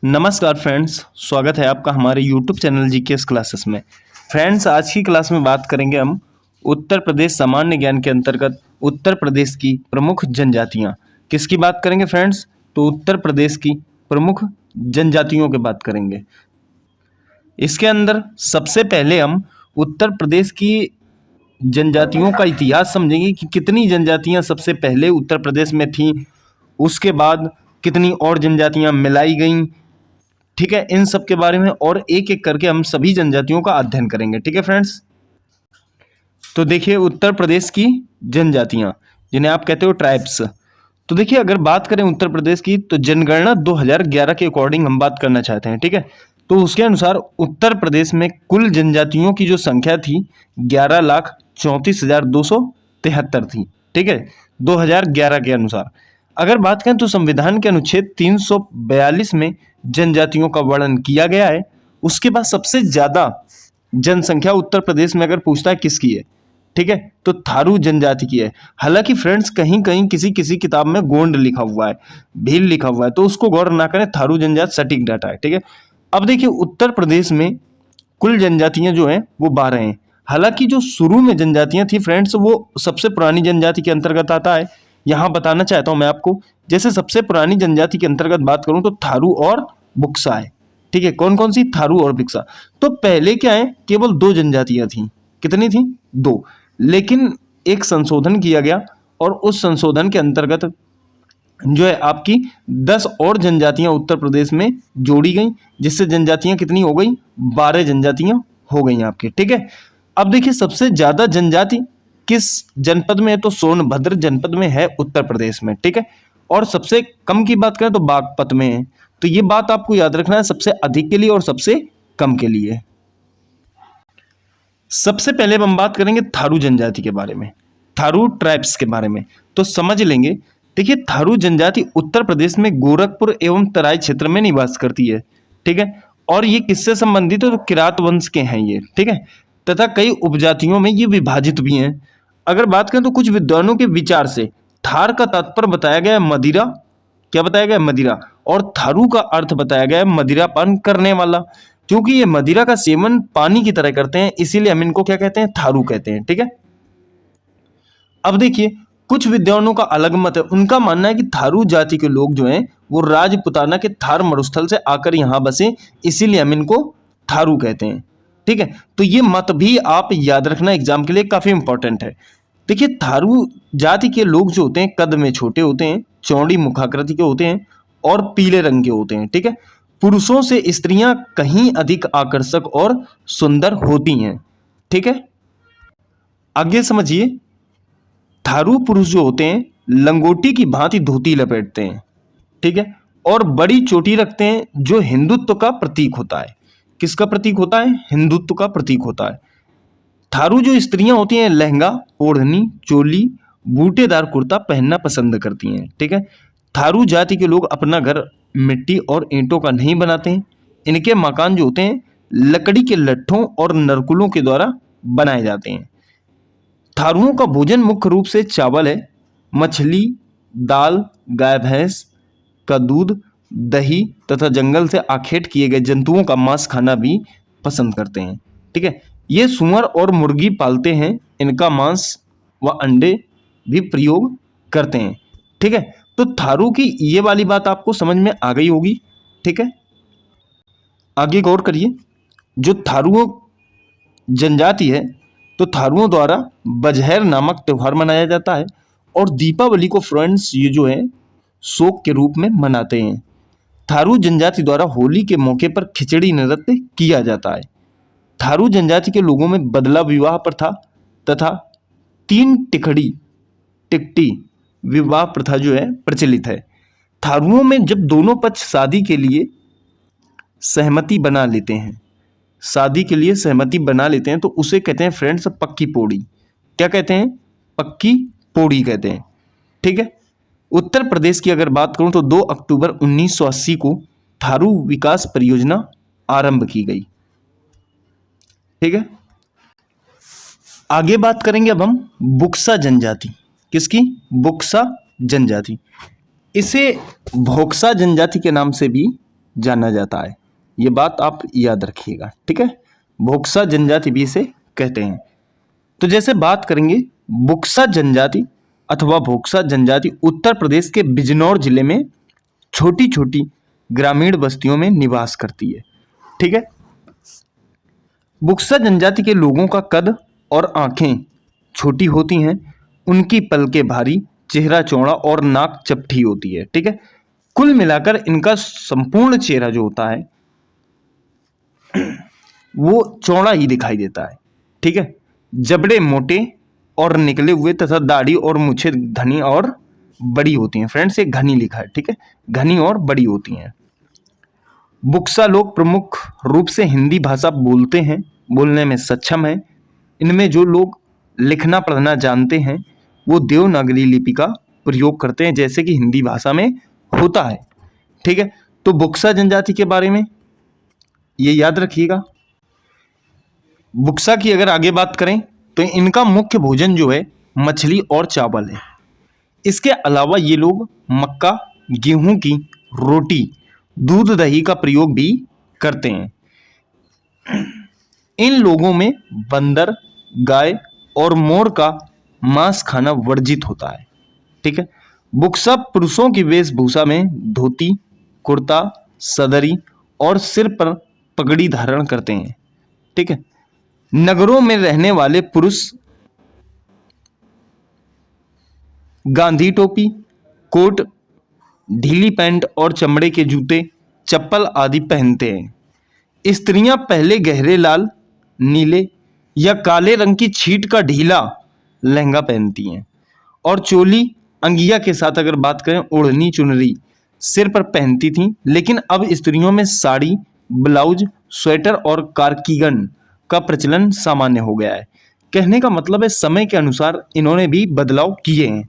नमस्कार फ्रेंड्स, स्वागत है आपका हमारे YouTube चैनल जीकेएस क्लासेस में। फ्रेंड्स, आज की क्लास में बात करेंगे हम उत्तर प्रदेश सामान्य ज्ञान के अंतर्गत उत्तर प्रदेश की प्रमुख जनजातियां। किसकी बात करेंगे फ्रेंड्स? तो उत्तर प्रदेश की प्रमुख जनजातियों की बात करेंगे। इसके अंदर सबसे पहले हम उत्तर प्रदेश की जनजातियों का इतिहास समझेंगे कि कितनी जनजातियां सबसे पहले उत्तर प्रदेश में थीं, उसके बाद कितनी और जनजातियां मिलाई गईं। ठीक है, इन सब के बारे में और एक एक करके हम सभी जनजातियों का अध्ययन करेंगे। ठीक है फ्रेंड्स, तो देखिए उत्तर प्रदेश की जनजातियां जिन्हें आप कहते हो ट्राइब्स। तो देखिए, अगर बात करें उत्तर प्रदेश की तो जनगणना 2011 के अकॉर्डिंग हम बात करना चाहते हैं। ठीक है, तो उसके अनुसार उत्तर प्रदेश में कुल जनजातियों की जो संख्या थी 11,34,273 थी। ठीक है, 2011 के अनुसार। अगर बात करें तो संविधान के अनुच्छेद 342 में जनजातियों का वर्णन किया गया है। उसके बाद सबसे ज्यादा जनसंख्या उत्तर प्रदेश में अगर पूछता है किसकी है, ठीक है, तो थारू जनजाति की है। हालांकि फ्रेंड्स, कहीं कहीं किसी किसी किताब में गोंड लिखा हुआ है, भील लिखा हुआ है, तो उसको गौर ना करें, थारू जनजाति सटीक डाटा है। ठीक है, अब देखिए उत्तर प्रदेश में कुल जनजातियां जो हैं वो 12 हैं। हालांकि जो शुरू में जनजातियां थी फ्रेंड्स, वो सबसे पुरानी जनजाति के अंतर्गत आता है। यहां बताना चाहता हूं मैं आपको, जैसे सबसे पुरानी जनजाति के अंतर्गत बात करूं तो थारू और बुक्सा है। ठीक है, कौन कौन सी? थारू और बुक्सा। तो पहले क्या है, केवल 2 जनजातियां थी। कितनी थी? 2। लेकिन एक संशोधन किया गया और उस संशोधन के अंतर्गत जो है आपकी 10 और जनजातियां उत्तर प्रदेश में जोड़ी गई, जिससे जनजातियां कितनी हो गई? 12 जनजातियां हो गई आपकी। ठीक है, अब देखिए सबसे ज्यादा जनजाति किस जनपद में है, तो सोनभद्र जनपद में है उत्तर प्रदेश में। ठीक है, और सबसे कम की बात करें तो बागपत में है। तो ये बात आपको याद रखना है, सबसे अधिक के लिए और सबसे कम के लिए। सबसे पहले हम बात करेंगे थारू जनजाति के बारे में, थारू ट्राइब्स के बारे में, तो समझ लेंगे। देखिए, थारू जनजाति उत्तर प्रदेश में गोरखपुर एवं तराई क्षेत्र में निवास करती है। ठीक है, और ये किससे संबंधित है? तो किरात वंश के हैं ये। ठीक है, तथा कई उपजातियों में ये विभाजित भी हैं। अगर बात करें तो कुछ विद्वानों के विचार से थार का तात्पर्य बताया गया है मदिरा। क्या बताया गया है? मदिरा। और थारू का अर्थ बताया गया है मदिरापान करने वाला। क्योंकि ये मदिरा का सेवन पानी की तरह करते हैं, इसीलिए हम इनको क्या कहते हैं? थारू कहते हैं। ठीक है, अब देखिए कुछ विद्वानों का अलग मत है। उनका मानना है कि थारू जाति के लोग जो हैं वो राजपुताना के थार मरुस्थल से आकर यहाँ बसे, इसीलिए हम इनको थारू कहते हैं। ठीक है, तो ये मत भी आप याद रखना, एग्जाम के लिए काफी इंपॉर्टेंट है। देखिए, थारू जाति के लोग जो होते हैं कद में छोटे होते हैं, चौड़ी मुखाकृति के होते हैं और पीले रंग के होते हैं। ठीक है, पुरुषों से स्त्रियां कहीं अधिक आकर्षक और सुंदर होती हैं। ठीक है, आगे समझिए, थारू पुरुष जो होते हैं लंगोटी की भांति धोती लपेटते हैं। ठीक है, और बड़ी चोटी रखते हैं, जो हिंदुत्व का प्रतीक होता है। किसका प्रतीक होता है? हिंदुत्व का प्रतीक होता है। थारू जो स्त्रियां होती हैं लहंगा, ओढ़नी, चोली, बूटेदार कुर्ता पहनना पसंद करती हैं। ठीक है, थारू जाति के लोग अपना घर मिट्टी और ईंटों का नहीं बनाते हैं। इनके मकान जो होते हैं लकड़ी के लट्ठों और नरकुलों के द्वारा बनाए जाते हैं। थारुओं का भोजन मुख्य रूप से चावल है, मछली, दाल, गाय भैंस का दूध, दही तथा जंगल से आखेट किए गए जंतुओं का मांस खाना भी पसंद करते हैं। ठीक है, ये सुअर और मुर्गी पालते हैं, इनका मांस व अंडे भी प्रयोग करते हैं। ठीक है, तो थारू की ये वाली बात आपको समझ में आ गई होगी। ठीक है, आगे गौर करिए, जो थारू जनजाति है तो थारुओं द्वारा बजहैर नामक त्योहार मनाया जाता है और दीपावली को फ्रेंड्स ये जो है शोक के रूप में मनाते हैं। थारू जनजाति द्वारा होली के मौके पर खिचड़ी नृत्य किया जाता है। थारू जनजाति के लोगों में बदला विवाह प्रथा तथा 3 टिकटी विवाह प्रथा जो है प्रचलित है। थारुओं में जब दोनों पक्ष शादी के लिए सहमति बना लेते हैं, तो उसे कहते हैं फ्रेंड्स पक्की पोड़ी। क्या कहते हैं? पक्की पोड़ी कहते हैं। ठीक है, उत्तर प्रदेश की अगर बात करूं तो 2 अक्टूबर 1980 को थारू विकास परियोजना आरंभ की गई। ठीक है, आगे बात करेंगे अब हम बुक्सा जनजाति। किसकी? बुक्सा जनजाति। इसे भोक्सा जनजाति के नाम से भी जाना जाता है। ये बात आप याद रखिएगा, ठीक है। भोक्सा जनजाति भी इसे कहते हैं। तो जैसे बात करेंगे, बुक्सा जनजाति अथवा भोक्सा जनजाति उत्तर प्रदेश के बिजनौर जिले में छोटी छोटी ग्रामीण बस्तियों में निवास करती है, ठीक है। बुक्सा जनजाति के लोगों का कद और आंखें छोटी होती हैं, उनकी पलकें भारी, चेहरा चौड़ा और नाक चपटी होती है, ठीक है। कुल मिलाकर इनका संपूर्ण चेहरा जो होता है वो चौड़ा ही दिखाई देता है, ठीक है। जबड़े मोटे और निकले हुए तथा दाढ़ी और मूछें घनी और बड़ी होती हैं। फ्रेंड्स, ये घनी लिखा है, ठीक है, घनी और बड़ी होती हैं। बुक्सा लोग प्रमुख रूप से हिंदी भाषा बोलते हैं, बोलने में सक्षम हैं। इनमें जो लोग लिखना पढ़ना जानते हैं वो देवनागरी लिपि का प्रयोग करते हैं, जैसे कि हिंदी भाषा में होता है, ठीक है। तो बुक्सा जनजाति के बारे में ये याद रखिएगा। बुक्सा की अगर आगे बात करें तो इनका मुख्य भोजन जो है मछली और चावल है। इसके अलावा ये लोग मक्का, गेहूं की रोटी, दूध दही का प्रयोग भी करते हैं। इन लोगों में बंदर, गाय और मोर का मांस खाना वर्जित होता है, ठीक है। बुक्सा पुरुषों की वेशभूषा में धोती, कुर्ता, सदरी और सिर पर पगड़ी धारण करते हैं, ठीक है। नगरों में रहने वाले पुरुष गांधी टोपी, कोट, ढीली पैंट और चमड़े के जूते, चप्पल आदि पहनते हैं। स्त्रियां पहले गहरे लाल, नीले या काले रंग की छीट का ढीला लहंगा पहनती हैं और चोली अंगिया के साथ अगर बात करें ओढ़नी चुनरी सिर पर पहनती थीं। लेकिन अब स्त्रियों में साड़ी, ब्लाउज, स्वेटर और कार्किगन का प्रचलन सामान्य हो गया है। कहने का मतलब है समय के अनुसार इन्होंने भी बदलाव किए हैं।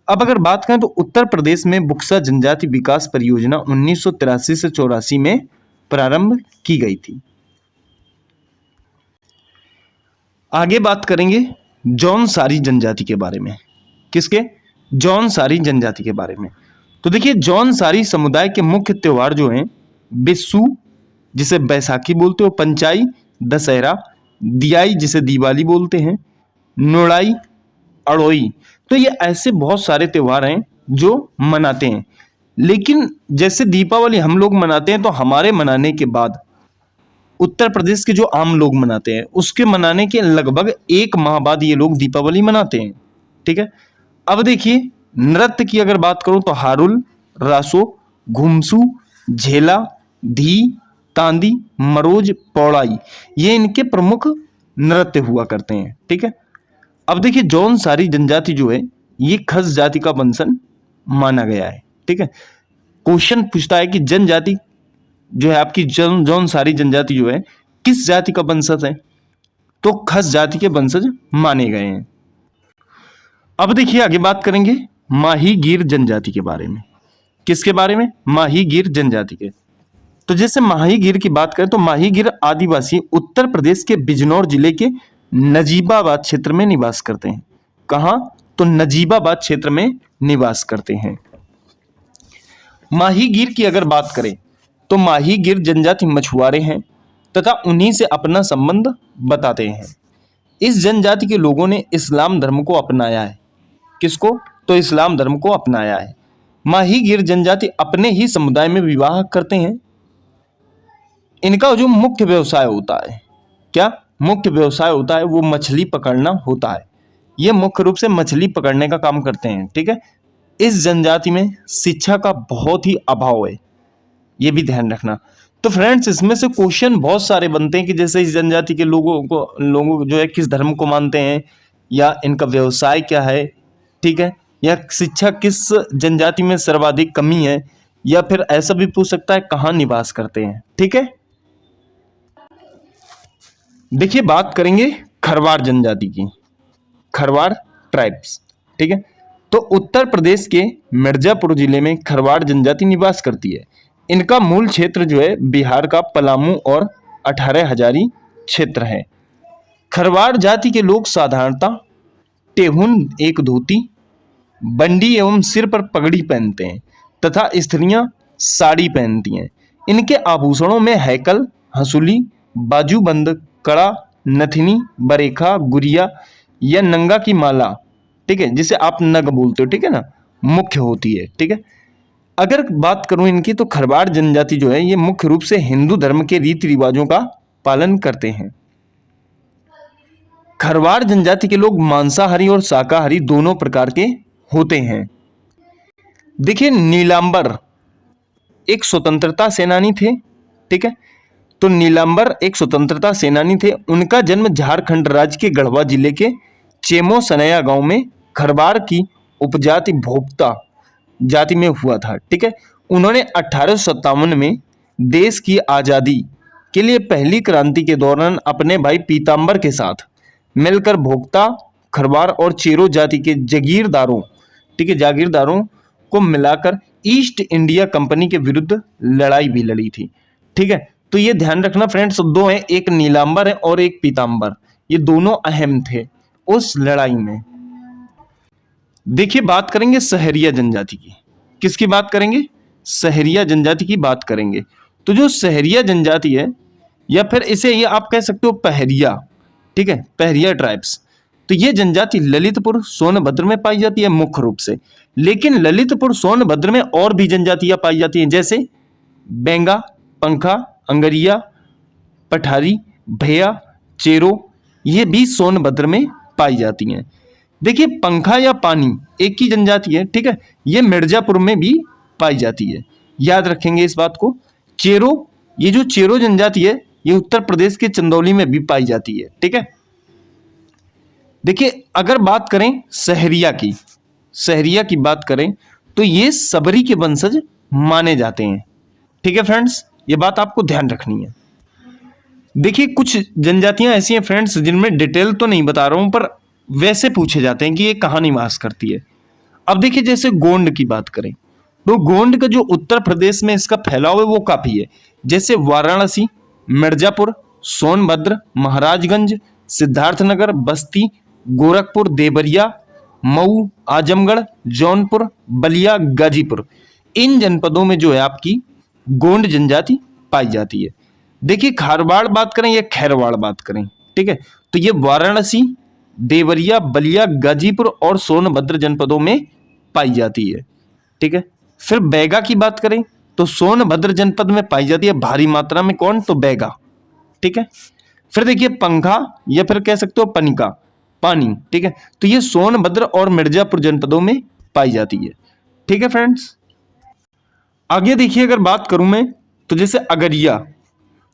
अब अगर बात करें तो उत्तर प्रदेश में बुक्सा जनजाति विकास परियोजना 1983 से 84 में प्रारंभ की गई थी। आगे बात करेंगे जौनसारी जनजाति के बारे में। किसके? जौनसारी जनजाति के बारे में। तो देखिए, जौनसारी समुदाय के मुख्य त्योहार जो हैं बिस्सू जिसे बैसाखी बोलते हो, पंचाई दशहरा, दियाई जिसे दिवाली बोलते हैं, नोड़ाई, अड़ोई। तो ये ऐसे बहुत सारे त्योहार हैं जो मनाते हैं। लेकिन जैसे दीपावली हम लोग मनाते हैं तो हमारे मनाने के बाद उत्तर प्रदेश के जो आम लोग मनाते हैं उसके मनाने के लगभग 1 माह बाद ये लोग दीपावली मनाते हैं, ठीक है। अब देखिए, नृत्य की अगर बात करूं तो हारुल, रासो, घुमसू, झेला, धी, तांदी, मरोज, पौड़ाई, ये इनके प्रमुख नृत्य हुआ करते हैं, ठीक है। अब देखिए, जौनसारी जनजाति जो है ये खस जाति का वंशज माना गया है, ठीक है। क्वेश्चन पूछता है कि जनजाति जो है आपकी जौनसारी जनजाति जो है किस जाति का वंशज है, तो खस जाति के वंशज माने गए हैं। अब देखिए, आगे बात करेंगे माही गिर जनजाति के बारे में। किसके बारे में? माही गिर जनजाति के। तो जैसे माही गिर की बात करें तो माही गिर आदिवासी उत्तर प्रदेश के बिजनौर जिले के नजीबाबाद क्षेत्र में निवास करते हैं। कहां? तो नजीबाबाद क्षेत्र में निवास करते हैं। माही गिर की अगर बात करें तो माही गिर जनजाति मछुआरे हैं तथा उन्हीं से अपना संबंध बताते हैं। इस जनजाति के लोगों ने इस्लाम धर्म को अपनाया है। किसको? तो इस्लाम धर्म को अपनाया है। माही गिर जनजाति अपने ही समुदाय में विवाह करते हैं। इनका जो मुख्य व्यवसाय होता है, क्या मुख्य व्यवसाय होता है? वो मछली पकड़ना होता है। ये मुख्य रूप से मछली पकड़ने का काम करते हैं, ठीक है। इस जनजाति में शिक्षा का बहुत ही अभाव है, ये भी ध्यान रखना। तो फ्रेंड्स, इसमें से क्वेश्चन बहुत सारे बनते हैं कि जैसे इस जनजाति के लोगों जो है किस धर्म को मानते हैं, या इनका व्यवसाय क्या है, ठीक है, या शिक्षा किस जनजाति में सर्वाधिक कमी है, या फिर ऐसा भी पूछ सकता है कहाँ निवास करते हैं, ठीक है। देखिए, बात करेंगे खरवार जनजाति की, खरवार ट्राइब्स, ठीक है। तो उत्तर प्रदेश के मिर्जापुर जिले में खरवार जनजाति निवास करती है। इनका मूल क्षेत्र जो है बिहार का पलामू और 18 हजारी क्षेत्र है। खरवार जाति के लोग साधारणतः टेहुन एक धोती, बंडी एवं सिर पर पगड़ी पहनते हैं तथा स्त्रियां साड़ी पहनती हैं। इनके आभूषणों में हैकल, हंसुली, बाजूबंद, कड़ा, नथनी, बरेखा, गुरिया या नंगा की माला, ठीक है, जिसे आप नग बोलते हो, ठीक है ना, मुख्य होती है। ठीक है, अगर बात करूं इनकी तो खरवाड़ जनजाति जो है ये मुख्य रूप से हिंदू धर्म के रीति रिवाजों का पालन करते हैं। खरवाड़ जनजाति के लोग मांसाहारी और शाकाहारी दोनों प्रकार के होते हैं। देखिए, नीलांबर एक स्वतंत्रता सेनानी थे। ठीक है, तो नीलांबर एक स्वतंत्रता सेनानी थे। उनका जन्म झारखंड राज्य के गढ़वा जिले के चेमो सनया गांव में खरवाड़ की उपजाति भोक्ता जाति में हुआ था। ठीक है, उन्होंने 1857 में देश की आजादी के लिए पहली क्रांति के दौरान अपने भाई पीताम्बर के साथ मिलकर भोक्ता, खरवाड़ और चेरो जाति के जागीरदारों, ठीक है, जागीरदारों को मिलाकर ईस्ट इंडिया कंपनी के विरुद्ध लड़ाई भी लड़ी थी। ठीक है, तो ये ध्यान रखना फ्रेंड्स, दो हैं, एक नीलांबर है और एक पीताम्बर, ये दोनों अहम थे उस लड़ाई में। देखिए, बात करेंगे सहरिया जनजाति की। किसकी बात करेंगे? सहरिया जनजाति की बात करेंगे। तो जो सहरिया जनजाति है, या फिर इसे ये आप कह सकते हो पहरिया, ठीक है, पहरिया ट्राइब्स, तो ये जनजाति ललितपुर सोनभद्र में पाई जाती है मुख्य रूप से। लेकिन ललितपुर सोनभद्र में और भी जनजातियां पाई जाती हैं, जैसे बेंगा, पंखा, अंगरिया, पठारी, भैया, चेरो, ये भी सोनभद्र में पाई जाती हैं। देखिए, पंखा या पानी एक ही जनजाति है। ठीक है, ये मिर्जापुर में भी पाई जाती है, याद रखेंगे इस बात को। चेरो, ये जो चेरो जनजाति है ये उत्तर प्रदेश के चंदौली में भी पाई जाती है। ठीक है, देखिए, अगर बात करें सहरिया की बात करें तो ये सबरी के वंशज माने जाते हैं। ठीक है फ्रेंड्स, ये बात आपको ध्यान रखनी है। देखिए, कुछ जनजातियां ऐसी हैं फ्रेंड्स जिनमें डिटेल तो नहीं बता रहा हूं, पर वैसे पूछे जाते हैं कि ये कहाँ निवास करती है। अब देखिए, जैसे गोंड की बात करें तो गोंड का जो उत्तर प्रदेश में इसका फैलाव है वो काफी है, जैसे वाराणसी, मिर्जापुर, सोनभद्र, महाराजगंज, सिद्धार्थनगर, बस्ती, गोरखपुर, देवरिया, मऊ, आजमगढ़, जौनपुर, बलिया, गाजीपुर, इन जनपदों में जो है आपकी गोंड जनजाति पाई जाती है। देखिए, खारवाड़ बात करें या खैरवाड़ बात करें, ठीक है, तो ये वाराणसी, देवरिया, बलिया, गाजीपुर और सोनभद्र जनपदों में पाई जाती है। ठीक है, फिर बैगा की बात करें तो सोनभद्र जनपद में पाई जाती है भारी मात्रा में। कौन? तो बैगा। ठीक है, फिर देखिए पंखा या फिर कह सकते हो पनिका, पानी, ठीक है, तो ये सोनभद्र और मिर्जापुर जनपदों में पाई जाती है। ठीक है फ्रेंड्स, आगे देखिए, अगर बात करूं मैं तो जैसे अगरिया,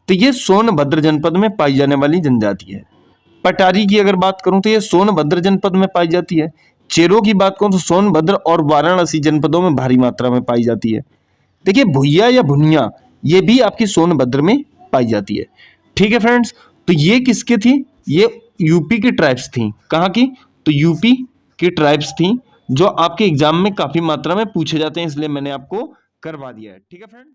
तो ये सोनभद्र जनपद में पाई जाने वाली जनजाति है। पटारी की अगर बात करूं तो ये सोनभद्र जनपद में पाई जाती है। चेरो की बात करूं तो सोनभद्र और वाराणसी जनपदों में भारी मात्रा में पाई जाती है। देखिए, भुइया या भुनिया ये भी आपकी सोनभद्र में पाई जाती है। ठीक है फ्रेंड्स, तो ये किसके थी? ये यूपी की ट्राइब्स थी। कहाँ की? तो यूपी की ट्राइब्स थी, जो आपके एग्जाम में काफी मात्रा में पूछे जाते हैं, इसलिए मैंने आपको करवा दिया है। ठीक है फ्रेंड।